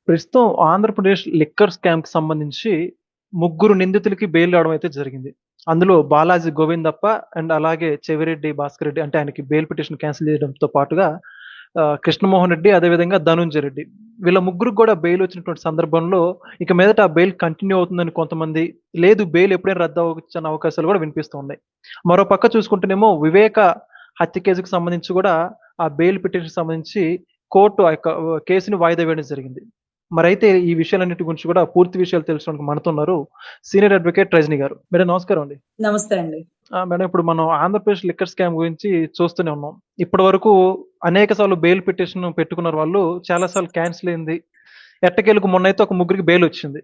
ప్రస్తుతం ఆంధ్రప్రదేశ్ లిక్కర్ స్కామ్‌కి సంబంధించి ముగ్గురు నిందితులకి బెయిల్ రావడం అయితే జరిగింది. అందులో బాలాజీ గోవిందప్ప అండ్ అలాగే చెవిరెడ్డి భాస్కర్ రెడ్డి అంటే ఆయనకి బెయిల్ పిటిషన్ క్యాన్సిల్ చేయడంతో పాటుగా కృష్ణమోహన్ రెడ్డి అదేవిధంగా ధనుంజయ రెడ్డి. వీళ్ళ ముగ్గురికి కూడా బెయిల్ వచ్చినటువంటి సందర్భంలో ఇక మీదట ఆ బెయిల్ కంటిన్యూ అవుతుందని కొంతమంది, లేదు బెయిల్ ఎప్పుడైనా రద్దు అవ్వచ్చన్న అవకాశాలు కూడా వినిపిస్తూ ఉన్నాయి. మరో పక్క చూసుకుంటేనేమో వివేక హత్య కేసుకు సంబంధించి కూడా ఆ బెయిల్ పిటిషన్‌కి సంబంధించి కోర్టు ఆ యొక్క కేసుని వాయిదా వేయడం జరిగింది. మరైతే ఈ విషయాలన్నిటి గురించి కూడా పూర్తి విషయాలు తెలుసుకోవడానికి మనతో ఉన్నారు సీనియర్ అడ్వకేట్ రజనీ గారు. మేడం నమస్కారం అండి. నమస్తే అండి. మేడం ఇప్పుడు మనం ఆంధ్రప్రదేశ్ లిక్కర్ స్కామ్ గురించి చూస్తూనే ఉన్నాం. ఇప్పటివరకు అనేక సార్లు బెయిల్ పిటిషన్ పెట్టుకున్నారు వాళ్ళు. చాలా సార్లు క్యాన్సిల్ అయింది. ఎట్టకేలకు మొన్నైతే ఒక ముగ్గురికి బెయిల్ వచ్చింది.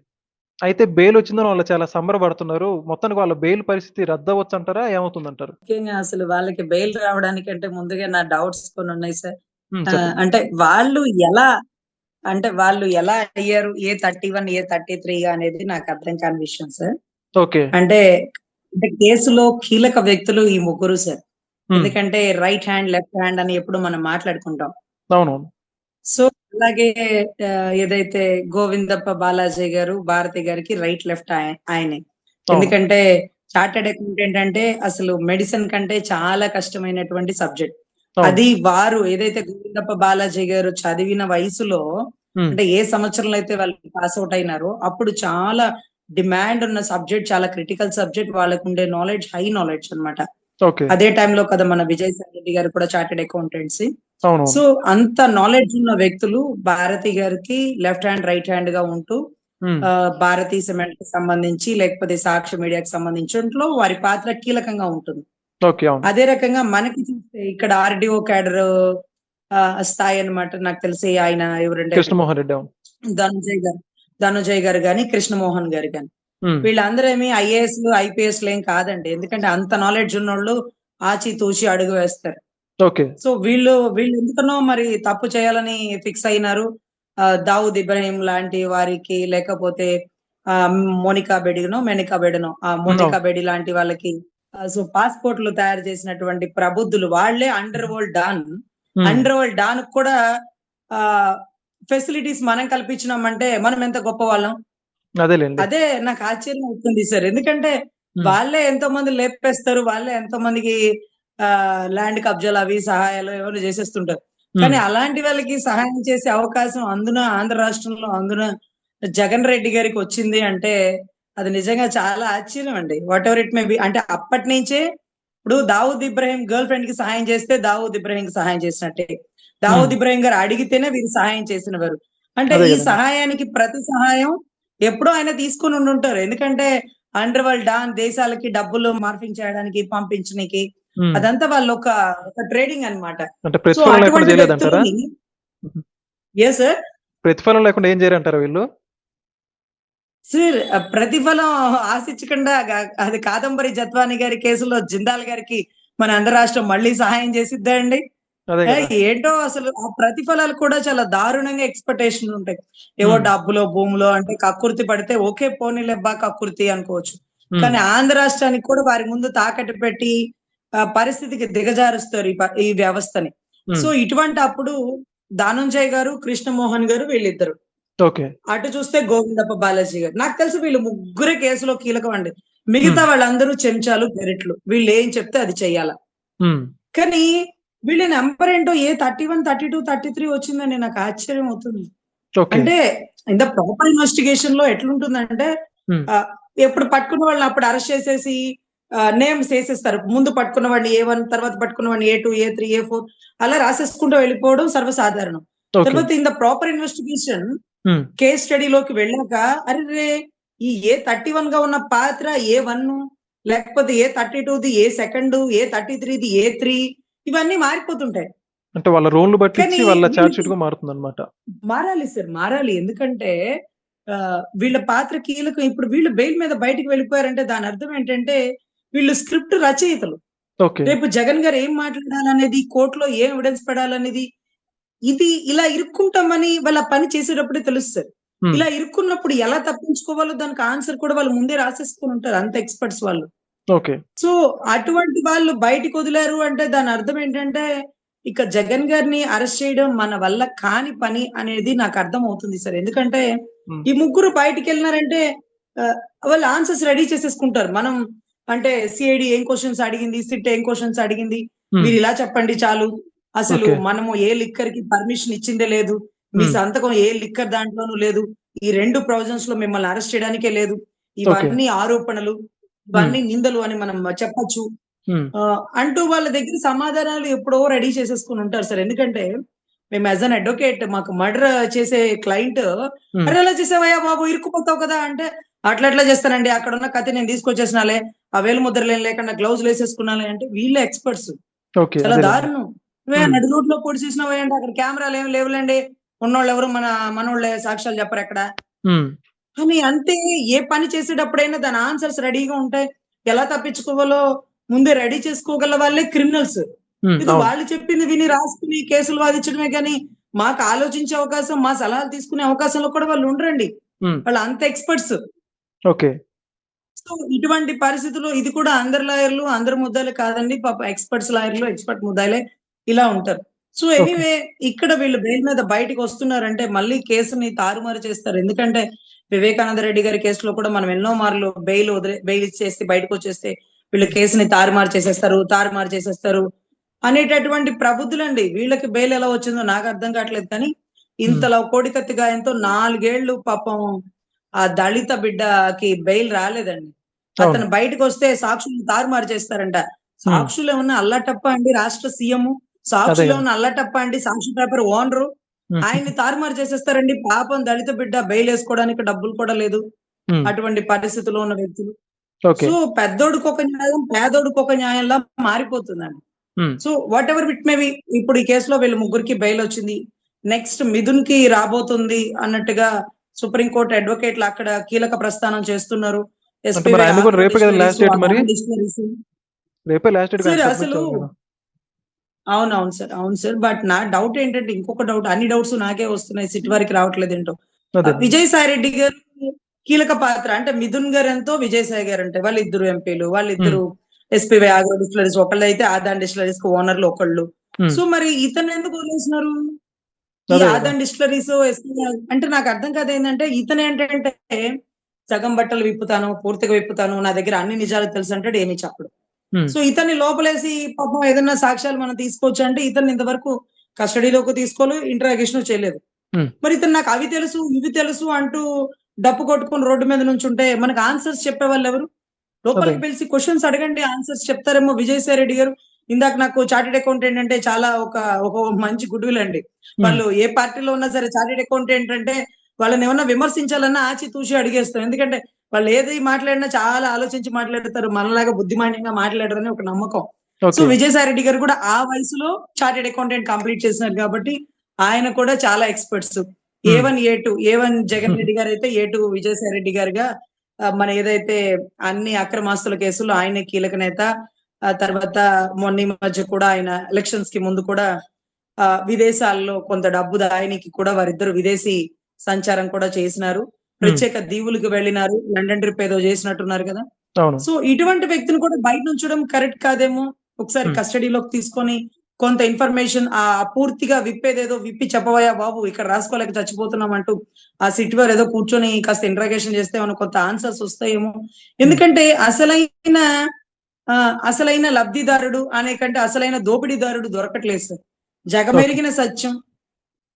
అయితే బెయిల్ వచ్చిందని వాళ్ళు చాలా సంబరపడుతున్నారు. మొత్తానికి వాళ్ళ బెయిల్ పరిస్థితి రద్దవ్వచ్చంటారా? ఏమవుతుందంటారు? ముఖ్యంగా అసలు వాళ్ళకి బెయిల్ రావడానికంటే ముందుగా నా డౌట్స్ కొన్నున్నాయి సార్. చెప్పండి. అంటే వాళ్ళు ఎలా అయ్యారు? ఏ 31, ఏ 33 అనేది నాకు అర్థం కాని విషయం సార్. ఓకే. అంటే కేసులో కీలక వ్యక్తులు ఈ ముగ్గురు సార్. హ్మ్. ఎందుకంటే రైట్ హ్యాండ్, లెఫ్ట్ హ్యాండ్ అని ఎప్పుడు మనం మాట్లాడుకుంటాం. అవునవును. సో, అలాగే ఏదైతే గోవిందప్ప బాలాజీ గారు, భారతి గారికి రైట్, లెఫ్ట్ ఆయనే. అవును. ఎందుకంటే చార్టర్డ్ అకౌంటెంట్ అంటే అసలు మెడిసిన్ కంటే చాలా కష్టమైనటువంటి సబ్జెక్ట్. అవును. అది వారు ఏదైతే గోవిందప్ప బాలాజీ గారు చదివిన వయసులో హ్మ్. అంటే ఏ సంవత్సరంలో అయితే వాళ్ళు పాస్ అవుట్ అయినారో అప్పుడు చాలా డిమాండ్ ఉన్న సబ్జెక్ట్, చాలా క్రిటికల్ సబ్జెక్ట్. వాళ్ళకుండే నాలెడ్జ్ హై నాలెడ్జ్ అన్నమాట. ఓకే. అదే టైంలో కదా మన విజయసాయి రెడ్డి గారు కూడా చార్టర్డ్ అకౌంటెన్సీ. అవునవును. సో అంత నాలెడ్జ్ ఉన్న వ్యక్తులు భారతి గారికి లెఫ్ట్ హ్యాండ్, రైట్ హ్యాండ్ గా ఉంటూ హ్మ్. భారతీ సిమెంట్ కి సంబంధించి లేకపోతే సాక్షి మీడియాకి సంబంధించిలో వారి పాత్ర కీలకంగా ఉంటుంది. ఓకే. అవును. అదే రకంగా మనకి చూస్తే ఇక్కడ ఆర్‌డీఓ క్యాడర్ స్థాయి అన్నమాట. నాకు తెలిసి ఆయన ఎవరంటే కృష్ణమోహన్ రెడ్డి. అవును. ధనుంజయ్ గారు గాని, కృష్ణమోహన్ గారు గాని. హ్మ్. వీళ్ళందరూ ఏమి ఐఏఎస్‌లు, ఐపీఎస్‌లు ఏం కాదండి. ఎందుకంటే అంత నాలెడ్జ్ ఉన్నోళ్ళు ఆచితూచి అడుగు వేస్తారు. ఓకే. సో వీళ్ళు ఎందుకనో మరి తప్పు చేయాలని ఫిక్స్ అయినారు. దావూద్ ఇబ్రాహీం లాంటి వారికి లేకపోతే మోనికా మెనికా బెడినో మోనికా అవును. బెడి లాంటి వాళ్ళకి సో పాస్‌పోర్ట్‌లు తయారు చేసినటువంటి ప్రబుద్ధులు వాళ్ళే అండర్ వరల్డ్ డాన్. హ్మ్. అండర్ వరల్డ్ డాన్ కూడా ఆహ్, ఫెసిలిటీస్ మనం కల్పించినామంటే మనం ఎంత గొప్పవాళ్ళం. అదేలెండి. అదే నాకు ఆశ్చర్యం అవుతుంది సార్. ఎందుకంటే హ్మ్. వాళ్ళే ఎంతో మందిని లేపేస్తారు. వాళ్ళే ఎంతో మందికి ల్యాండ్ కబ్జాలు అవి సహాయాలు ఎవరో చేసేస్తుంటారు. హ్మ్. కానీ అలాంటి వాళ్ళకి సహాయం చేసే అవకాశం అందున ఆంధ్ర రాష్ట్రంలో అందున జగన్ రెడ్డి గారికి వచ్చింది అంటే అది నిజంగా చాలా ఆశ్చర్యం అండి. Whatever it may B. అంటే అప్పటినుంచే ఇప్పుడు దావూద్ ఇబ్రాహీం గర్ల్ ఫ్రెండ్ కి సహాయం చేస్తే దావూద్ ఇబ్రాహీంకి సహాయం చేసినట్టే. హ్మ్. దావూద్ ఇబ్రాహీం గారు అడిగితేనే వీరు సహాయం చేసినవారు. అంటే అదే ఈ గదండీ. సహాయానికి ప్రతి సహాయం ఎప్పుడో ఆయన తీసుకొని ఉండుంటారు. ఎందుకంటే అండర్ వరల్డ్ డాన్ దేశాలకి డబ్బులు మార్ఫింగ్ చేయడానికి, పంపించనీకి హ్మ్. అదంతా ఒక ట్రేడింగ్ అన్నమాట. అంటే సో ప్రతిఫలం లేకుండా అటువంటి జేయలేదంటారా? వ్యక్తులని హుహు. సార్. ప్రతిఫలం లేకుండా ఏం జేయరంటారా వీళ్ళు? సార్ ప్రతిఫలం ఆశించకుండా అది కాదంబరి జత్వాని గారి కేసులో జిందాల్ గారికి మన ఆంధ్ర రాష్ట్రం మళ్ళీ సహాయం చేసిద్దా అండి? అదే గదా! ఏంటో అసలు ఆ ప్రతిఫలాలు కూడా చాలా దారుణంగా ఎక్స్‌పెక్టేషన్‌లు ఉంటాయి. ఏవో హ్మ్. డబ్బులో, భూమిలో అంటే కక్కుర్తి పడితే ఓకే పోనీలెబ్బా కక్కుర్తి అనుకోవచ్చు. హ్మ్. కానీ ఆంధ్ర రాష్ట్రానికి కూడా వారి ముందు తాకట్టు పెట్టి పరిస్థితికి దిగజారుస్తారు ఈ వ్యవస్థని. సో హ్మ్. ఇటువంటప్పుడు ధనుంజయ్ గారు, కృష్ణమోహన్ గారు వీళ్ళిద్దరు. ఓకే. అటు చూస్తే గోవిందప్ప బాలాజీ గారు. నాకు తెలిసి వీళ్ళు ముగ్గురే కేసులో కీలకం అండి. మిగతా హ్మ్. వాళ్ళందరూ చెంచాలు, గెరిట్లు. వీళ్ళేం చెప్తే అది చెయ్యాల. హ్మ్. కానీ వీళ్ళ నంబర్ ఏంటో ఏ 31, 32, 33 వచ్చిందని నాకు ఆశ్చర్యం అవుతుంది. ఓకే. అంటే ఇన్ ద ప్రాపర్ ఇన్వెస్టిగేషన్‌లో ఎట్లుంటుందంటే హ్మ్. ఆహ్, ఎప్పుడు పట్టుకున్న వాళ్ళని అప్పుడు అరెస్ట్ చేసేసి నేమ్స్ ఏసేస్తారు. ముందు పట్టుకున్న వాడిని ఏ1, తర్వాత పట్టుకున్న వాడిని ఏ2, ఏ3, ఏ4 అలా రాసేసుకుంటూ వెళ్ళిపోవడం సర్వసాధారణం. ఓకే. తర్వాత ఇన్ ద ప్రాపర్ ఇన్వెస్టిగేషన్ హ్మ్. కేస్ స్టడీలోకి వెళ్ళాక అరెరే! ఈ ఏ31గా ఉన్న పాత్ర ఏ1 లేకపోతే ఏ32ది ఏ సెకండు, ఏ33ది ఏ3 ఇవన్నీ మారిపోతుంటాయి. అంటే వాళ్ళ రోల్‌ని బట్టిచ్చి కానీ వాళ్ళ చార్ట్ వీళ్ళకి షీట్‌గా మారుతుందన్నమాట. మారాలి సార్. మారాలి. ఎందుకంటే వీళ్ళ పాత్ర కీలకం. ఇప్పుడు వీళ్ళు బెయిల్ మీద బయటికి వెళ్ళిపోయారంటే దాని అర్థం ఏంటంటే వీళ్ళు స్క్రిప్ట్ రచయితలు. ఓకే. రేపు జగన్ గారు ఏం మాట్లాడాలనేది, కోర్ట్‌లో ఏం ఎవిడెన్స్ పెడాలనేది ఇది ఇలా ఇరుక్కుంటామని వాళ్ళ పని చేసేటప్పుడే తెలుస్తది. హ్మ్. ఇలా ఇరుక్కున్నప్పుడు ఎలా తప్పించుకోవాలో దానికి ఆన్సర్ కూడా వాళ్ళు ముందే రాసేసుకొని ఉంటారు. అంత ఎక్స్‌పర్ట్స్ వాళ్ళు. ఓకే. సో, అటువంటి వాళ్ళు బయటికొదిలారు అంటే దాని అర్థం ఏంటంటే, ఇక జగన్ గారిని అరెస్ట్ చేయడం మన వల్ల కాని పని అనేది నాకు అర్థమవుతుంది సార్. ఎందుకంటే హ్మ్. ఈ ముగ్గురు బయటికెళ్ళినారంటే ఆహ్, వాళ్ళు ఆన్సర్స్ రెడీ చేసేసుకుంటారు. మనం అంటే సీఐడీ ఏం క్వెషన్స్ అడిగింది, సిట్ ఏం క్వెషన్స్ అడిగింది, హ్మ్. మీరిలా చెప్పండి చాలు. అసలు ఓకే. మనము ఏ లిక్కర్‌కి పర్మిషన్ ఇచ్చిందే లేదు. మీ హ్మ్. సంతకం ఏ లిక్కర్ దాంట్లోనూ లేదు. ఈ 2 ప్రొవిజన్స్‌లో మిమ్మల్ని అరెస్ట్ చేయడానికే లేదు. ఓకే. ఇవన్నీ ఆరోపణలు, హ్మ్. ఇవన్నీ నిందలు అని మనం చెప్పొచ్చు. హ్మ్. అంటూ వాళ్ళ దగ్గర సమాధానాలు ఎప్పుడో రెడీ చేసేసుకొని ఉంటారు సార్. ఎందుకంటే మేము యాస్ అన్ అడ్వొకేట్ మాకు మర్డర్ చేసే క్లయింట్ హ్మ్. "అరె! ఎలా చేసావయ్యా బాబు ఇరుక్కుపోతావు కదా!" అంటే "అట్లా ఎట్లా చేస్తానండి అక్కడున్న కత్తి నేను తీసుకొచ్చేసినాలే. ఆ వేలు ముద్రలేం లేకుండా గ్లౌజులేసేసుకున్నాలే" అంటే వీళ్ళే ఎక్స్‌పర్ట్స్. ఓకే. చాలా అదేలెండి. దారుణం. "నువ్వే హ్మ్. నడి రోడ్‌లో పొడిచేసినావయ్యా" అంటే "అక్కడ కెమెరాలేమి లేవులెండి. ఉన్నోళ్ళెవరు మనోళ్ళే సాక్ష్యాలు చెప్పరెక్కడ" హ్మ్. అని అంటే ఏ పని చేసేటప్పుడైనా దాని ఆన్సర్స్ రెడీగా ఉంటాయి. ఎలా తప్పించుకోవాలో ముందే రెడీ చేసుకోగల వాళ్ళే క్రిమినల్స్. హ్మ్. ఇది అవును. వాళ్ళు చెప్పింది విని రాసుకుని కేసులు వాదించడమే గాని, మాకు ఆలోచించే అవకాశం, మా సలహాలు తీసుకునే అవకాశంలో కూడా వాళ్ళు ఉండరండి. హ్మ్. వాళ్ళు అంత ఎక్స్‌పర్ట్స్. ఓకే. సో, ఇటువంటి పరిస్థితుల్లో ఇది కూడా అందరు లాయర్‌లు, అందరు ముద్దాయిలు కాదండి. పాపం ఎక్స్‌పర్ట్స్ లాయర్‌లు, ఎక్స్‌పర్ట్ ముద్దాయిలే ఇలా ఉంటారు. So, okay. ఎనీవే ఇక్కడ వీళ్ళు బెయిల్ మీద బయటికొస్తున్నారంటే మళ్ళీ కేసుని తారుమారు చేస్తారు. ఎందుకంటే, వివేకానంద రెడ్డి గారి కేసులో కూడా మనం ఎన్నో మార్లు బెయిల్ ఇచ్చేసి బయటకొచ్చేస్తే వీళ్ళు కేసుని తారుమారు చేసేస్తారు అనేటటువంటి ప్రబుద్ధులండి. వీళ్ళకి బెయిల్ ఎలా వచ్చిందో నాకు అర్థం కావట్లేదు కానీ, హ్మ్. ఇంతలా కోడికత్తి గాయంతో 4 ఏళ్ళు పాపం ఆ దళిత బిడ్డకి బెయిల్ రాలేదండి. అవును. అతను బయటకొస్తే సాక్షుల్ని తారుమారు చేస్తారంట. హ్మ్. సాక్షులేమన్నా అల్లాటప్పా అండి రాష్ట్ర సీఎము? అదే గదా! సాక్షులేమన్నా అల్లాటప్పా అండి సాక్షి పేపర్ ఓనరు? హుహుహు. ఆయన్ని తారుమారు చేసేస్తారండి. పాపం దళిత బిడ్డ బెయిలేసుకోవడానికి డబ్బులు కూడా లేదు. హ్మ్. అటువంటి పరిస్థితిలో ఉన్న వ్యక్తులు. ఓకే. సో, పెద్దోడికొక న్యాయం, పేదోడికొక న్యాయంలా మారిపోతుందండి. హ్మ్. So, whatever it may B ఇప్పుడు ఈ కేసులో వీళ్ళు ముగ్గురికి బెయిలొచ్చింది. నెక్స్ట్ మిథున్‌కి రాబోతుంది అన్నట్టుగా సుప్రీం కోర్ట్ అడ్వొకేట్‌లు అక్కడ కీలక ప్రస్థానం చేస్తున్నారు. అంటే మరి ఎస్‌పీవై ఆయనది గూడా ఆగ్రో రేపే గదా డిస్టిలరీస్, లాస్ట్ డేట్ మరి? అదాని డిస్టిలరీస్. రేపే లాస్ట్ డేట్‌గా ఆయన సార్ సబ్మిట్ అసలు చేయాలి గదా! అవునవును సార్. అవును సార్. బట్ నా డౌట్ ఏంటంటే ఇంకొక డౌట్ అన్ని డౌట్స్ నాకే వస్తున్నాయి. సిట్ వరకి రావట్లేదేంటో. అదేనండి. విజయసాయి రెడ్డి గారు కీలక పాత్ర అంటే మిథున్ గారెంతో, విజయసాయి గారంటే వాళ్ళిద్దరు ఎంపీలు. హ్మ్. వాళ్ళిద్దరు ఎస్‌పీవై ఆగ్రో డిస్టిలరీస్ ఒకళ్ళైతే ఆదాన్ డిస్టిలరీస్‌కి ఓనర్‌లు ఒకళ్ళు. హ్మ్. సో, మరి ఇతన్నెందుకు వదిలేసినారు? ఈ అదే గదా! ఆదాన్ డిస్టిలరీస్, ఎస్‌పీవై అంటే నాకు అర్థం కాదేంటంటే ఇతనేంటంటే సగం బట్టలు విప్పుతాను, పూర్తిగా విప్పుతాను. నా దగ్గర అన్ని నిజాలు తెలుసంటాడు. ఏమి చెప్పడు. హ్మ్. సో, ఇతన్ని లోపలేసి పాపం ఏదన్నా సాక్ష్యాలు మనం తీసుకోవచ్చు అంటే ఇతన్ని ఇంతవరకు కస్టడీలోకి తీసుకోలేదు. ఇంటరాగేషన్ చేయలేదు. హ్మ్. మరి ఇతను నాకు అవి తెలుసు, ఇవి తెలుసు అంటూ డప్పు కొట్టుకొని రోడ్డు మీద నుంచుంటే మనకు ఆన్సర్స్ చెప్పేవాళ్ళెవరు? అదే. లోపలికి పిలిసి క్వెషన్స్ అడగండి. ఆన్సర్స్ చెప్తారేమో విజయసాయి రెడ్డి గారు. ఇందాక నాకు చార్టర్డ్ అకౌంటెంట్ అంటే చాలా ఒక మంచి గుడ్ విల్ అండి. హ్మ్. వాళ్ళు ఏ పార్టీలో ఉన్నా సరే చార్టర్డ్ అకౌంటెంట్ అంటే వాళ్ళనేమన్నా విమర్శించాలన్నా ఆచితూచి అడిగేస్తాం. ఎందుకంటే వాళ్ళు ఏది మాట్లాడినా చాలా ఆలోచించి మాట్లాడతారు. మనలాగా బుద్ధిమాన్యంగా మాట్లాడరని ఒక నమ్మకం. So, okay. విజయసాయి రెడ్డి గారు కూడా ఆ వయసులో చార్టర్డ్ అకౌంటెంట్ కంప్లీట్ చేసినారు కాబట్టి ఆయన కూడా చాలా ఎక్స్‌పర్ట్స్. హ్మ్. ఏ1, ఏ2 జగన్ రెడ్డి గారైతే ఏ2 విజయసాయి రెడ్డి గారుగా మన ఏదైతే అన్ని అక్రమాస్తుల కేసుల్లో ఆయనే కీలక నేత. ఆ తర్వాత మొన్న ఈ మధ్య కూడా ఆయన ఎలక్షన్స్‌కి ముందు కూడా విదేశాల్లో కొంత డబ్బు దాయనీకి కూడా వారిద్దరూ విదేశీ సంచారం కూడా చేసినారు. హ్మ్. ప్రత్యేక దీవులకు వెళ్ళినారు. లండన్ ట్రిప్ ఏదో చేసినట్టున్నారు కదా! అవును. సో, ఇటువంటి వ్యక్తిని కూడా బయట నుంచడం కరెక్ట్ కాదేమో! ఒకసారి హ్మ్. కస్టడీలోకి తీసుకొని కొంత ఇన్ఫర్మేషన్ పూర్తిగా విప్పేదేదో విప్పి చెప్పవయ్యా బాబు! ఇక్కడ రాసుకోలేక చచ్చిపోతున్నాం అంటూ ఆ సిట్ వారు ఏదో కూర్చొని కాస్త ఇంటరాగేషన్ చేస్తే ఏమన్నా కొంత ఆన్సర్స్ వస్తాయేమో! హ్మ్. ఎందుకంటే అసలైన లబ్ధిదారుడు అనే కంటే అసలైన దోపిడీదారుడు దొరకట్లేదు సార్. ఓకే. జగమెరిగిన సత్యం.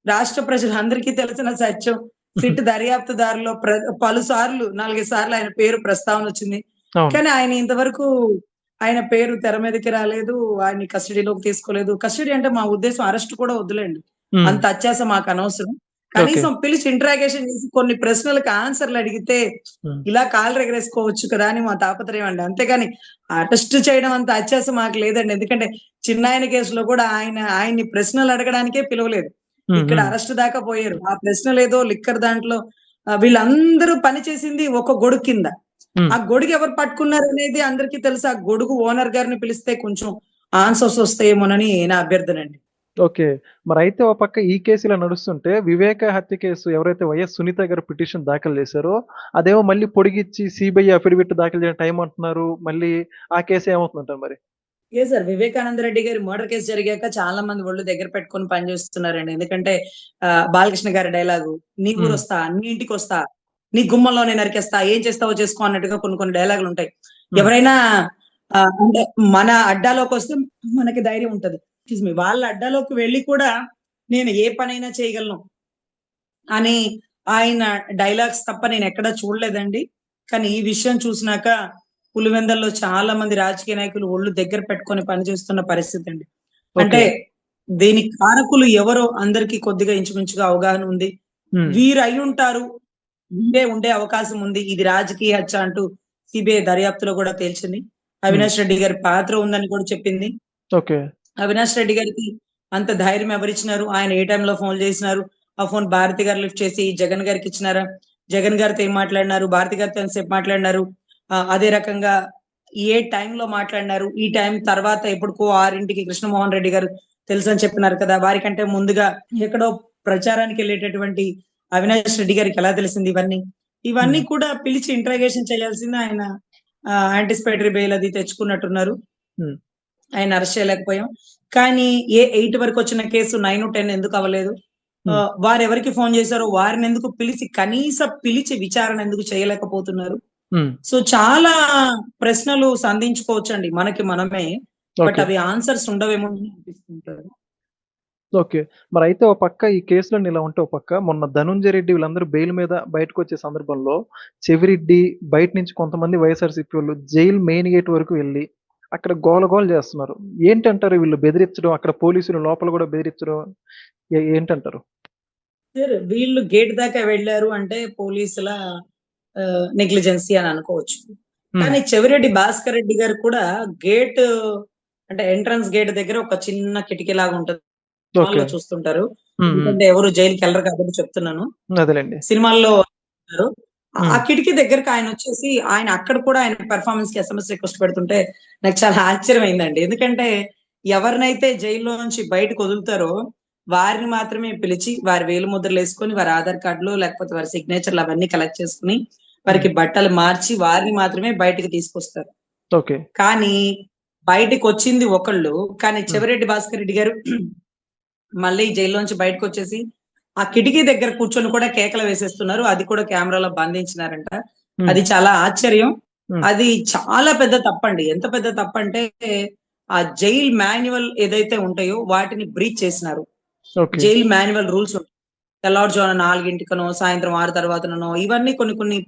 రాష్ట్ర ప్రజలందరికీ తెలిసిన సత్యం. హుహు. సిట్ దర్యాప్తుదారులో పలుసార్లు 4, 5 సార్లు ఆయన పేరు ప్రస్తావనొచ్చింది. అవును. కానీ ఆయన ఇంతవరకు ఆయన పేరు తెర మీదకి రాలేదు. ఆయన్ని కస్టడీలోకి తీసుకోలేదు. కస్టడీ అంటే మా ఉద్దేశ్యం అరెస్ట్ కూడా వద్దులేండి. హ్మ్. అంత అత్యాస మాకనవసరం. ఓకే. కనీసం పిలిచి ఇంటరాగేషన్ చేసి కొన్ని ప్రశ్నలకు ఆన్సర్‌లు అడిగితే హ్మ్. ఇలా కాళ్ళు ఎగరేసుకోవచ్చు కదా! అని మా తాపత్రయం అండి. అంతేగాని అరెస్ట్ చేయడం అంత అత్యాస మాకు లేదండి. ఎందుకంటే చిన్నాయన కేసులో కూడా ఆయన్ని ప్రశ్నలు అడగడానికే పిలవలేదు. హ్మ్. ఇక్కడ హ్మ్. అరెస్ట్ దాకా పోయారు. ఆ ప్రశ్నలేదో లిక్కర్ దాంట్లో వీళ్ళందరూ పని చేసింది ఒక గొడుగు కింద. హ్మ్. ఆ గొడుగు ఎవరు పట్టుకున్నారనేది అందరికీ తెలుసు. ఆ గొడుగు ఓనర్ గారిని పిలిస్తే కొంచెం ఆన్సర్స్ వస్తాయేమోనని నా అభ్యర్థనండి. ఓకే. మరైతే ఓ పక్క ఈ కేసు ఇలా నడుస్తుంటే, వివేక హత్య కేసు ఎవరైతే వైఎస్ సునీత గారు పిటిషన్ దాఖలు చేశారో, అదేమో మళ్ళీ పొడిగిచ్చి సీబీఐ అఫిడవిట్ దాఖలు చేయడానికి టైం అంటున్నారు. మళ్ళీ ఆ కేసు ఏమవుతుందంటారు మరి? సార్. వివేకానంద రెడ్డి గారి మర్డర్ కేసు జరిగాక చాలా మంది ఒళ్ళు దగ్గర పెట్టుకొని పనిచేస్తున్నారండి. ఎందుకంటే బాలకృష్ణ గారి డైలాగు, "నీ హ్మ్. ఊరొస్తా, నీ ఇంటికొస్తా, నీ గుమ్మంలోనే నరికేస్తా, ఏం చేస్తావో చేసుకో" అన్నట్టుగా కొన్ని కొన్ని డైలాగులుంటాయి. హ్మ్. ఎవరైనా అంటే మన అడ్డాలోకొస్తే మనకి ధైర్యం ఉంటది. Excuse me. వాళ్ళ అడ్డాలోకి వెళ్లి కూడా నేను ఏ పనైనా చేయగలను అని ఆయన డైలాగ్స్ తప్ప నేనెక్కడా చూడలేదండి. కానీ ఈ విషయం చూసినాక పులివెందుల్లో చాలా మంది రాజకీయ నాయకులు ఒళ్ళు దగ్గర పెట్టుకొని పనిచేస్తున్న పరిస్థితండి. ఓకే. అంటే దీనికి కారకులు ఎవరో అందరికి కొద్దిగా ఇంచుమించుగా అవగాహన ఉంది. హ్మ్. వీరు అయ్యుంటారు. వీరే ఉండే అవకాశం ఉంది. ఇది రాజకీయ హత్య అంటూ సీబీఐ దర్యాప్తులో కూడా తేల్చింది. హ్మ్. అవినాష్ రెడ్డి గారి పాత్ర ఉందని కూడా చెప్పింది. ఓకే. అవినాష్ రెడ్డి గారికి అంత ధైర్యం ఎవరిచ్చినారు? ఆయన ఏ టైంలో ఫోన్లు చేసినారు? ఆ ఫోన్ భారతి గారు లిఫ్ట్ చేసి జగన్ గారికి ఇచ్చినారా? జగన్ గారితో ఏం మాట్లాడినారు? భారతి గారితో ఎంతసేపు మాట్లాడినారు? అదే రకంగా ఏ టైంలో మాట్లాడినారు? ఈ టైం తర్వాత ఎప్పటికో 6కి కృష్ణమోహన్ రెడ్డి గారు తెలుసని చెప్పినారు కదా! వారికంటే ముందుగా ఎక్కడో ప్రచారానికెళ్ళేటటువంటి అవినాష్ రెడ్డి గారికి ఎలా తెలిసింది ఇవన్నీ? ఇవన్నీ హ్మ్. కూడా పిలిచి ఇంట్రాగేషన్ చేయాల్సింది ఆయన యాంటిసిపేటరీ బెయిల్ అది తెచ్చుకున్నట్టున్నారు. హ్మ్. ఆయన అరెస్ట్ చేయలేకపోయాం. కానీ 8 వరకొచ్చిన కేసు 9, 10 ఎందుకు అవ్వలేదు? హ్మ్. వారెవరికి ఫోను చేశారో వారినెందుకు పిలిచి పిలిచి విచారణ ఎందుకు చేయలేకపోతున్నారు? హ్మ్. సో, చాలా ప్రశ్నలు సంధించుకోవచ్చండి మనకి మనమే. But okay. అవి ఆన్సర్స్ ఉండవేమో అని అనిపిస్తుంటది. ఓకే. మరైతే ఓ పక్క ఈ కేసులన్నీ ఇలా ఉంటే, ఓ పక్క మొన్న 'ధనుంజయ రెడ్డి' వీళ్ళందరూ బెయిల్ మీద బయటకొచ్చే సందర్భంలో, చెవిరెడ్డి బయట నుంచి కొంతమంది వైఎస్ఆర్‌సీపీ వోళ్ళు జైలు మెయిన్ గేట్ వరకు వెళ్లి, అక్కడ గోల గోల చేస్తున్నారు. ఏంటంటారు వీళ్ళు బెదిరించడం, అక్కడ పోలీసులు లోపల గూడా బెదిరించడం ఏంటంటారు? సార్ వీళ్ళు గేట్ దాకా వెళ్లారు అంటే పోలీసుల నెగ్లిజెన్సీ అని అనుకోవచ్చు. హ్మ్. కానీ చెవిరెడ్డి భాస్కర్ రెడ్డి గారు కూడా గేటు అంటే ఎంట్రన్స్ గేట్ దగ్గర ఒక చిన్న కిటికీలాగా ఉంటది. ఓకే. సినిమాల్లో చూస్తుంటారు. హ్మ్. హ్మ్. ఎందుకంటే ఎవరు జైలుకెళ్లరు కాబట్టి చెప్తున్నాను. అదేలెండి. సినిమాల్లో చూస్తారు. ఆ హ్మ్. కిటికీ దగ్గరకి ఆయనొచ్చేసి ఆయన అక్కడ కూడా ఆయన పెర్ఫార్మన్స్‌కి ఎస్ఎంఎస్ రిక్వెస్ట్ పెడుతుంటే నాకు చాలా ఆశ్చర్యమైందండి. ఎందుకంటే ఎవరినైతే జైల్లో నుంచి బయటకొదులుతారో వారిని మాత్రమే పిలిచి వారి వేలు ముద్రలేసుకొని వారి ఆధార్ కార్డ్‌లు లేకపోతే వారి సిగ్నేచర్‌లు అవన్నీ కలెక్ట్ చేసుకొని హ్మ్. వారికి బట్టలు మార్చి వారిని మాత్రమే బయటికి తీసుకొస్తారు. ఓకే. కానీ బయటికొచ్చింది ఒకళ్ళు. కానీ హ్మ్. చెవిరెడ్డి భాస్కర్ రెడ్డి గారు మళ్ళీ జైల్లోంచి బయటకొచ్చేసి, ఆ కిటికీ దగ్గర కూర్చొని కూడా కేకలు వేసేస్తున్నారు. అది కూడా కెమెరాలో బంధించినారంట. హ్మ్. అది చాలా ఆశ్చర్యం. హ్మ్. అది చాలా పెద్ద తప్పండి. ఎంత పెద్ద తప్పంటే, ఆ జైల్ మాన్యువల్ ఏదైతే ఉంటాయో వాటిని బ్రీచ్ చేసినారు. ఓకే. జైల్ మాన్యువల్ రూల్స్ ఉంటాయి. తెల్లవారుజామున 4:00కనో, సాయంత్రం 6 తర్వాతననో ఇవన్నీ కొన్ని కొన్ని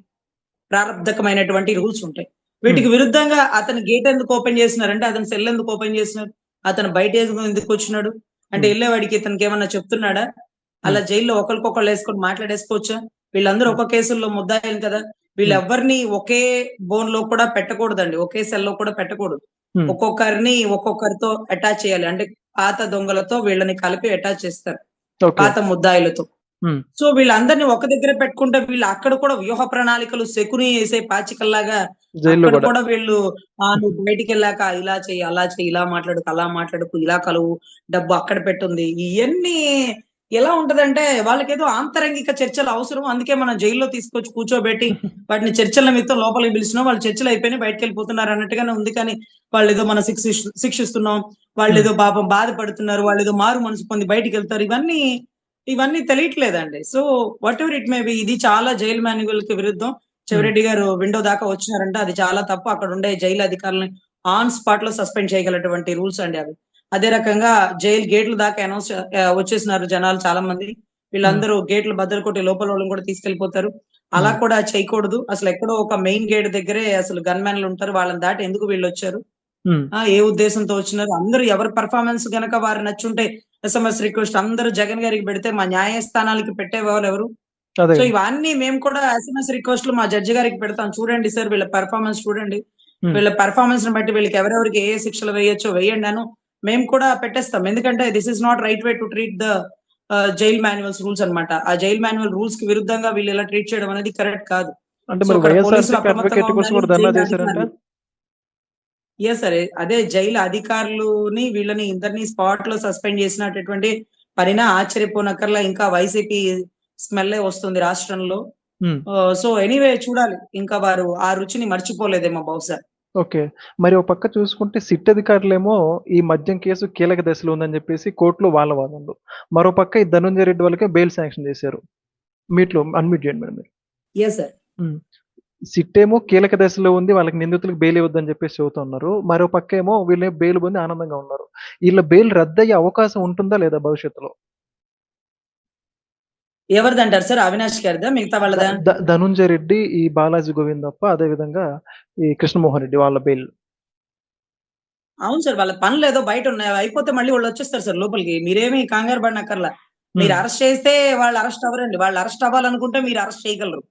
ప్రారబ్ధకమైనటువంటి రూల్స్ ఉంటాయి. హ్మ్. వీటికి విరుద్ధంగా అతను గేట్ ఎందుకు ఓపెన్ చేసినారంటే, అతను సెల్ ఎందుకు ఓపెన్ చేసినారు? అతను బయట ఎందుకొచ్చినాడు? అంటే హ్మ్. ఎళ్ళేవాడికి ఇతనికేమన్నా చెప్తున్నాడా? హ్మ్. అలా జైల్‌లో ఒకళ్ళకొకళ్ళేసుకొని మాట్లాడేసుకోవచ్చా? వీళ్ళందరూ హ్మ్. ఒక కేసుల్లో ముద్దాయిలు కదా! హ్మ్. వీళ్ళెవ్వరిని ఒకే బోన్‌లో కూడా పెట్టకూడదండి. ఒకే సెల్‌లో కూడా పెట్టకూడదు. హ్మ్. ఒక్కొక్కరిని ఒక్కొక్కరితో అటాచ్ చేయాలి. అంటే పాత దొంగలతో వీళ్ళని కలిపి అటాచ్ చేస్తారు. ఓకే. పాత ముద్దాయిలతో. హ్మ్. సో, వీళ్ళందరిని ఒక దగ్గర పెట్టుకుంటే వీళ్ళు అక్కడ కూడా వ్యూహ ప్రణాళికలు శకుని ఏసే పాచికల్లాగా జైల్‌లో అక్కడ గూడా. కూడా వీళ్ళు నువ్వు బయటికెళ్ళాక ఇలా చెయ్యి, అలా చెయ్యి, ఇలా మాట్లాడకు, అలా మాట్లాడకు, ఇలా కలువు, డబ్బు అక్కడ పెట్టుంది. ఇయన్నీ ఎలా ఉంటదంటే వాళ్ళకేదో ఆంతరంగిక చర్చలు అవసరం. అందుకే మనం జైల్‌లో తీసుకొచ్చి కూర్చోబెట్టి వాటిని చర్చల నిమిత్తం లోపలికి పిలిచినాం. వాళ్ళు చర్చలు అయిపోయినాయి బయటికెళ్ళిపోతున్నారు అన్నట్టుగానే ఉంది కానీ వాళ్ళేదో మనం శిక్షిస్తున్నాం. హ్మ్. వాళ్ళేదో పాపం బాధపడుతున్నారు. వాళ్ళేదో మారు మనసు పొంది బయటికెళ్తారు. ఇవన్నీ తెలియట్లేదండి. So, whatever it may be ఇది చాలా జైల్ మాన్యువల్‌కి విరుద్ధం. హ్మ్. చెవిరెడ్డి గారు విండో దాకా వచ్చినారంటే అది చాలా తప్పు. అక్కడుండే జైలు అధికారులని ఆన్ స్పాట్‌లో సస్పెండ్ చేయగలటువంటి రూల్స్ అండి అవి. అదే రకంగా జైలు గేట్‌ల దాకా వచ్చేసినారు జనాలు చాలా మంది. హ్మ్. వీళ్ళందరూ గేట్‌లు బద్దలు కొట్టి లోపలోళ్ళని కూడా తీసుకెళ్ళిపోతారు. అలా హ్మ్. కూడా చేయకూడదు. అసలెక్కడో ఒక మెయిన్ గేట్ దగ్గరే అసలు గన్‌మెన్‌లుంటారు. వాళ్ళని దాటి ఎందుకు వీళ్ళొచ్చారు? హ్మ్. ఏ ఉద్దేశంతో వచ్చినారు? అందరూ ఎవరి పెర్ఫార్మన్స్ గనక వారు నచ్చుంటే ఎస్ఎంఎస్ రిక్వెస్ట్ అందరూ జగన్ గారికి పెడితే మా న్యాయస్థానాలకి పెట్టేవాళ్ళెవరు? అదే సో, గదా! ఇవన్నీ మేము కూడా ఎస్ఎంఎస్ రిక్వెస్ట్‌లు మా జడ్జి గారికి పెడతాం. చూడండి సార్ వీళ్ళ పెర్ఫార్మన్స్ చూడండి. హ్మ్. వీళ్ళ పెర్ఫార్మన్స్‌ని బట్టి వీళ్ళకి ఎవరెవరికి ఏ శిక్షలు వేయొచ్చో వేయండను మేము కూడా పెట్టేస్తాం. ఎందుకంటే this is not right way to treat the jail manuals rules అన్నమాట. ఆ జైల్ మాన్యువల్ రూల్స్‌కి విరుద్ధంగా వీళ్ళు ఇలా ట్రీట్ చేయడం అనేది కరెక్ట్ కాదు. అంటే సో, మరి అక్కడ పోలీసులు వైఎస్ఆర్‌సీపీ అప్రమత్తంగా అడ్వకేట్ కోసం ఉండాలి. కూడా ధర్నా జైలు చేశారంట? అధికారులు సరే. అదే జైలు అధికారులుని వీళ్ళని ఇద్దరిని స్పాట్‌లో సస్పెండ్ చేసినటువంటి పరిణా ఆశ్చర్యపోనక్కర్లా. ఇంకా వైసీపీ స్మెల్లే వస్తుంది రాష్ట్రంలో. హ్మ్. సో, ఎనీవే చూడాలి. ఇంకా వారు ఆ రుచిని మర్చిపోలేదేమో బహుశా. ఓకే. మరి ఓ పక్క చూసుకుంటే సిట్ అధికారులేమో ఈ మద్యం కేసు కీలక దశలో ఉందని జెప్పేసి కోర్టులో వాళ్ళ వాదనలు. మరో పక్క ఈ ధనుంజయ రెడ్డి వాళ్ళకే బెయిల్ శాంక్షన్ జేశారు. అన్‌మ్యూట్ జేయండి మేడం మీరు. Yes sir. హ్మ్. సిట్ ఏమో కీలక దశలో ఉంది. వాళ్ళకి నిందితులకు బెయిల్ ఇవ్వద్దని జెప్పేసి చెబుతున్నారు. మరో పక్కేమో వీళ్ళేమో బెయిల్ పొంది ఆనందంగా ఉన్నారు. ఈళ్ళ బెయిల్ రద్దయ్యే అవకాశం ఉంటుందా లేదా భవిష్యత్తులో? ఎవరిదంటారు సార్? అవినాష్ గారిదా? మిగతా ద వాళ్ళదా? ద ధనుంజయ రెడ్డి, ఈ బాలాజీ గోవిందప్ప, అదే విధంగా ఈ కృష్ణమోహన్ రెడ్డి వాళ్ళ బెయిల్. అవును సార్. వాళ్ళ పనులేదో బయటున్నాయి. అవి అయిపోతే మళ్ళీ వాళ్ళొచ్చేస్తారు సార్ లోపలికి. మీరేమి కంగారు పడనక్కర్లా. మీరు హ్మ్. అరెస్ట్ చేస్తే వాళ్ళు అరెస్ట్ అవ్వరండి. వాళ్ళు అరెస్ట్ అవ్వాలనుకుంటే మీరు అరెస్ట్ చేయగలరు.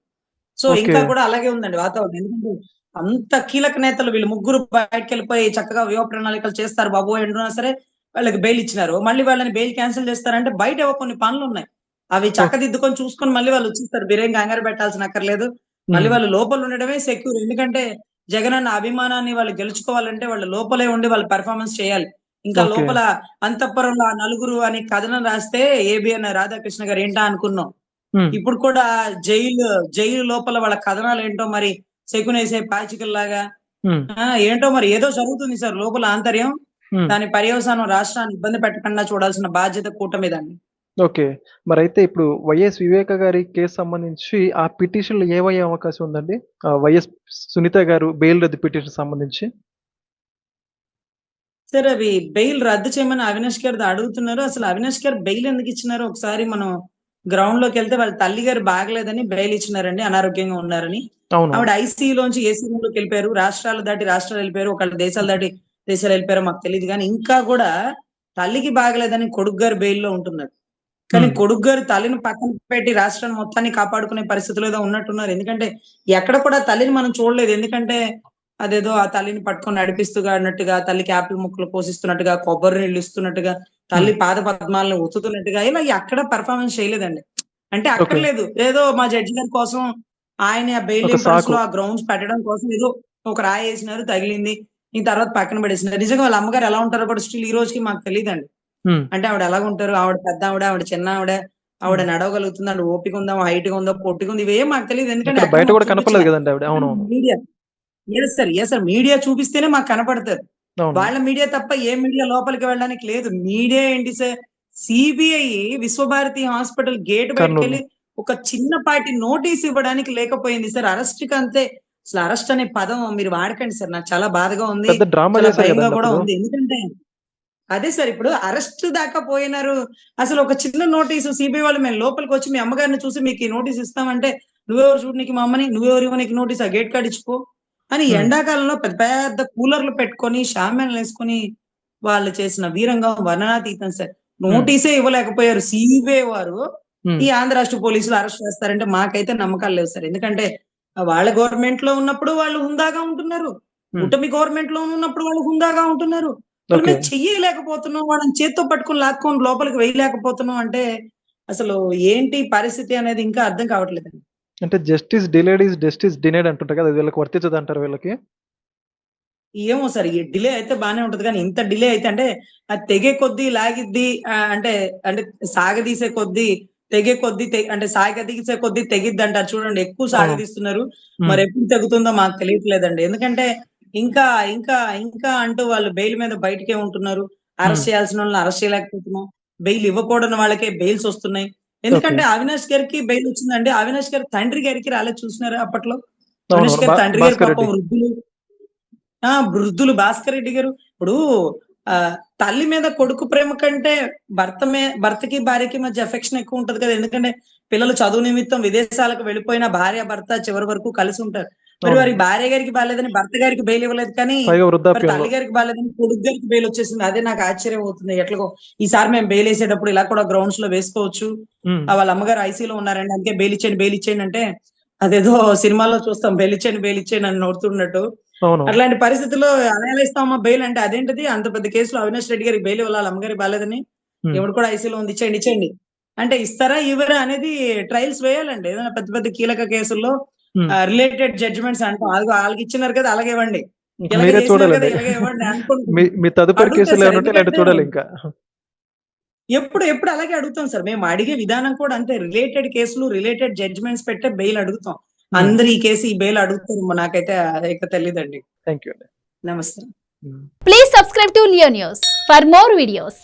So, okay. ఇంకా కూడా అలాగే ఉందండి వాతావరణం. ఎందుకంటే అంత కీలక నేతలు వీళ్ళు ముగ్గురు బయటికెళ్ళిపోయి చక్కగా వ్యూహ ప్రణాళికలు చేస్తారు బాబోయ్! అంటున్నా సరే వాళ్ళకి బెయిల్ ఇచ్చినారు. మళ్ళీ వాళ్ళని బెయిల్ క్యాన్సెల్ చేస్తారంటే బయటేవో కొన్ని పనులున్నాయి. అవి ఓకే. చక్కదిద్దుకొని చూసుకొని మళ్ళీ వాళ్ళొచ్చేస్తారు. మీరేం కంగారు పెట్టాల్సిన అక్కర్లేదు. మళ్ళీ హ్మ్. వాళ్ళు లోపల ఉండడమే సెక్యూర్. ఎందుకంటే జగనన్న అభిమానాన్ని వాళ్ళు గెలుచుకోవాలంటే వాళ్ళు లోపలే ఉండి వాళ్ళు పెర్ఫార్మన్స్ చేయాలి. ఇంకా ఓకే. లోపల అంతఃపురంలో ఆ నలుగురు అని కథనం రాస్తే ఏబీఎన్ రాధాకృష్ణ గారు ఏంటా అనుకున్నాం. హ్మ్. ఇప్పుడు కూడా జైలు జైలు లోపల వాళ్ళ కథనాలేంటో మరి శకునేసే పాచికల్లాగా హ్మ్. ఏంటో మరి ఏదో జరుగుతుంది సార్ లోపల ఆంతర్యం. హ్మ్. దాని పర్యవసానం రాష్ట్రాన్ని ఇబ్బంది పెట్టకుండా చూడాల్సిన బాధ్యత కూటమిదండి. ఓకే. మరైతే ఇప్పుడు వైఎస్ వివేక గారి కేసు సంబంధించి ఆ పిటిషన్‌లు ఏమయ్యే అవకాశం ఉందండి? వైఎస్ సునీత గారు బెయిల్ రద్దు పిటిషన్ సంబంధించి? సార్ అవి బెయిల్ రద్దు చేయమని అవినాష్ గారిది అడుగుతున్నారు. అసలు అవినాష్ గారు బెయిల్ ఎందుకు ఇచ్చినారో ఒకసారి మనం గ్రౌండ్‌లోకెళ్తే వాళ్ళ తల్లి గారు బాగలేదని బెయిల్ ఇచ్చినారండి. అనారోగ్యంగా ఉన్నారని. అవునవును. ఆవిడ ఐసీయూలోంచి ఏసీ రూమ్‌లోకెళ్ళిపోయారు. రాష్ట్రాలు దాటి రాష్ట్రాలెళ్ళిపోయారు. ఒకళ్ళు దేశాలు దాటి దేశాలెళ్ళిపోయారో మాకు తెలీదు గానీ, ఇంకా గూడా తల్లికి బాగలేదని కొడుకు గారు బెయిల్‌లో ఉంటున్నారు. కానీ హ్మ్. కొడుకు గారు తల్లిని పక్కన పెట్టి రాష్ట్రాన్ని మొత్తాన్ని కాపాడుకునే పరిస్థితిలో ఏదో ఉన్నట్టున్నారు. ఎందుకంటే ఎక్కడ కూడా తల్లిని మనం చూడలేదు. ఎందుకంటే అదేదో ఆ తల్లిని పట్టుకొని నడిపిస్తూగా అన్నట్టుగా, తల్లికి యాపిల్ ముక్కలు పోషిస్తున్నట్టుగా, కొబ్బరి నీళ్లు ఇస్తున్నట్టుగా, హ్మ్. తల్లి పాద పద్మాలను ఒత్తుతున్నట్టుగా ఇలా ఎక్కడ పెర్ఫార్మన్స్ చేయలేదండి. అంటే ఓకే. అక్కర్లేదు. ఏదో మా జడ్జి గారి కోసం ఆయన బెయిల్ ఒక సాకు. ఇంపెడెన్స్‌లో ఆ గ్రౌండ్స్ పెట్టడం కోసం ఏదో ఒక రాయేసినారు, తగిలింది. ఇంక తర్వాత పక్కన పడేసినారు. నిజంగా వాళ్ళ అమ్మగారు ఎలా ఉంటారో కూడా స్టిల్ ఈ రోజుకి మాకు తెలీదండి. హ్మ్. అంటే ఆవిడ ఎలాగుంటారు? ఆవిడ పెద్దావిడ, ఆవిడ చిన్నావిడ, ఆవిడ హ్మ్. నడవగలుగుతుందా? ఆవిడ ఓపికుందా? హైట్‌గా ఉందా? పొట్టిగుందా? ఇవేం మాకు తెలీదు. ఎందుకంటే ఎక్కడ ఎక్కడ బయట మాకు గూడా చూపించలా. కనపడలేదు గదండీ ఆవిడ. కానీ అవునవును. Media yes sir. Yes sir. Media చూపిస్తేనే మాకు కనపడతది. అవును. వాళ్ళ మీడియా తప్ప ఏ మీడియా లోపలికి వెళ్ళడానికి లేదు. మీడియా ఏంటి sir? CBI Vishwabharati hospital gate Kurnool. బయటికెళ్ళి ఒక చిన్నపాటి నోటీస్ ఇవ్వడానికి లేకపోయింది సార్. అరెస్ట్‌కంతే అసలు అరెస్ట్ అనే పదం మీరు వాడకండి సార్. నాకు చాలా బాధగా ఉంది. పెద్ద డ్రామా చాలా జేశారు భయంగా గదండీ కూడా అప్పుడు. ఉంది. ఎందుకంటే అదే సార్ ఇప్పుడు అరెస్ట్ దాకా పోయినారు. అసలు ఒక చిన్న నోటీసు సీబీఐ వాళ్ళు మేము లోపలికొచ్చి మీ అమ్మగారిని చూసి మీకు ఈ నోటీస్ ఇస్తామంటే, "నువ్వెవరు చూడనీకి మా అమ్మని? నువ్వెవరు ఇవ్వనీకి నోటీస్? ఆ గేట్ కాడ ఇచ్చిపో" అని హ్మ్. ఎండాకాలంలో పెద్ద పెద్ద కూలర్‌లు పెట్టుకొని, షామియానాలేసుకొని వాళ్ళు చేసిన వీరంగం వర్ణనాతీతం సార్. హ్మ్. నోటీసే ఇవ్వలేకపోయారు. సీబీఐ వారు హ్మ్. ఈ ఆంధ్ర రాష్ట్ర పోలీసులు అరెస్ట్ చేస్తారంటే మాకైతే నమ్మకాలు లేవు సార్. ఎందుకంటే వాళ్ళ గవర్నమెంట్‌లో ఉన్నప్పుడు వాళ్ళు హుందాగా ఉంటున్నారు. హ్మ్. కూటమి గవర్నమెంట్‌లో ఉన్నప్పుడు వాళ్ళు హుందాగా ఉంటున్నారు. వాళ్ళ ఓకే. మీద చెయ్యలేకపోతున్నాం. వాళ్ళని చేత్తో పట్టుకొని లాక్కొని లోపలికి వేయలేకపోతున్నాం అంటే, అసలు ఏంటి పరిస్థితి అనేది ఇంకా అర్థం కావట్లేదండి. అంటే justice delayed is justice denied అంటుంటారు కదా! అది వీళ్ళకి వర్తించదంటారా వీళ్ళకి? ఏమో సార్ ఈ డిలే అయితే బానే ఉంటది కానీ, ఇంత డిలే అయితే అంటే అది తెగే కొద్దీ లాగిద్ది అంటే అంటే సాగదీసే కొద్దీ తెగే కొద్దీ అంటే సాగదీసే కొద్దీ తెగిద్దంటారు చూడండి. ఎక్కువ అవును. సాగదీస్తున్నారు. హ్మ్. మరెప్పుడు తెగుతుందో మాకు తెలియట్లేదండి. ఎందుకంటే ఇంకా, ఇంకా అంటూ వాళ్ళు బెయిల్ మీద బయటికే ఉంటున్నారు. హ్మ్. అరెస్ట్ చేయాల్సినోళ్ళని అరెస్ట్ చేయలేకపోతున్నాం. బెయిల్ ఇవ్వకూడని వాళ్ళకే బెయిల్స్ ఒస్తున్నాయి. ఓకే. ఎందుకంటే అవినాష్ గారికి బెయిల్ వచ్చిందండి. అవినాష్ గారి తండ్రి గారికి రాలేదు చూసినారా అప్పట్లో? అవినాష్ అవునవును. గారి తండ్రి గారు భాస్కర్ పాపం రెడ్డి. వృద్ధులు వృద్ధులు భాస్కర్ రెడ్డి గారు ఇప్పుడు తల్లి మీద కొడుకు ప్రేమ కంటే భర్తకి, భార్యకి మధ్య ఎఫెక్షన్ ఎక్కువ ఉంటది కదా! ఎందుకంటే పిల్లలు చదువు నిమిత్తం విదేశాలకు వెళ్ళిపోయిన భార్య, భర్త చివరి వరకు కలిసుంటారు. మరి వారి అవునవును. భార్య గారికి బాలేదని భర్త గారికి బెయిల్ ఇవ్వలేదు కానీ, పైగా మరి వృద్ధాప్యంలో. తల్లి గారికి బాలేదని కొడుకు గారికి బెయిల్ వచ్చేసింది. అదే నాకు ఆశ్చర్యం అవుతుంది. ఎట్లాగో ఈసారి మేము బెయిల్ ఎసేటప్పుడు ఇలా కూడా గ్రౌండ్స్‌లో వేసుకోవచ్చు. హ్మ్. వాళ్ళ అమ్మగారు ఐసీయూలో ఉన్నారండి. అందుకే బెయిల్ ఇచ్చేయండి అంటే, అదేదో సినిమాలో చూస్తాం బెయిల్ ఇచ్చేయండి అని నోడుతున్నట్టు. అవునవును. అట్లాంటి పరిస్థితుల్లో ఎలా ఇస్తామమ్మా బెయిల్ అంటే, అదేంటిది అంత పెద్ద కేసులో అవినాష్ రెడ్డి గారికి బెయిల్ ఇవ్వాలా? ఆళ్ళ అమ్మగారికి బాలేదని. హ్మ్. ఈవిడ కూడా ఐసీయూలో ఉంది. ఇచ్చేయండి. అంటే ఇస్తారా? ఇవ్వరా? అనేది ట్రయల్స్ వేయాలండి. ఏదైనా పెద్ద పెద్ద కీలక కేసుల్లో హ్మ్. రిలేటెడ్ జడ్జ్‌మెంట్స్ అంటాం. అదిగో ఆళ్ళకిచ్చినారు కదా! అలాగే ఇవ్వండి. ఇంక ఇలాగే మీరే చేసినారు కదా! చూడాలండి. ఇలాగే ఇవ్వండి అనుకుంటాం. మీ తదుపరి అడుగుతారు సార్. కేసులేమన్నా ఉంటే ఇలాంటివి ఎందుకంటే చూడాలింకా. ఎప్పుడు అలాగే అడుగుతాం సార్. మేము అడిగే విధానం కూడా అంతే. రిలేటెడ్ కేసులు, రిలేటెడ్ జడ్జ్‌మెంట్స్ పెట్టే బెయిల్ అడుగుతాం. హ్మ్. అందరూ ఈ కేసు, ఈ బెయిల్ అడుగుతారు. నాకైతే ఇక తెలీదండి. థాంక్ యూ అండి. నమస్తే. Please subscribe to Leo News for more videos.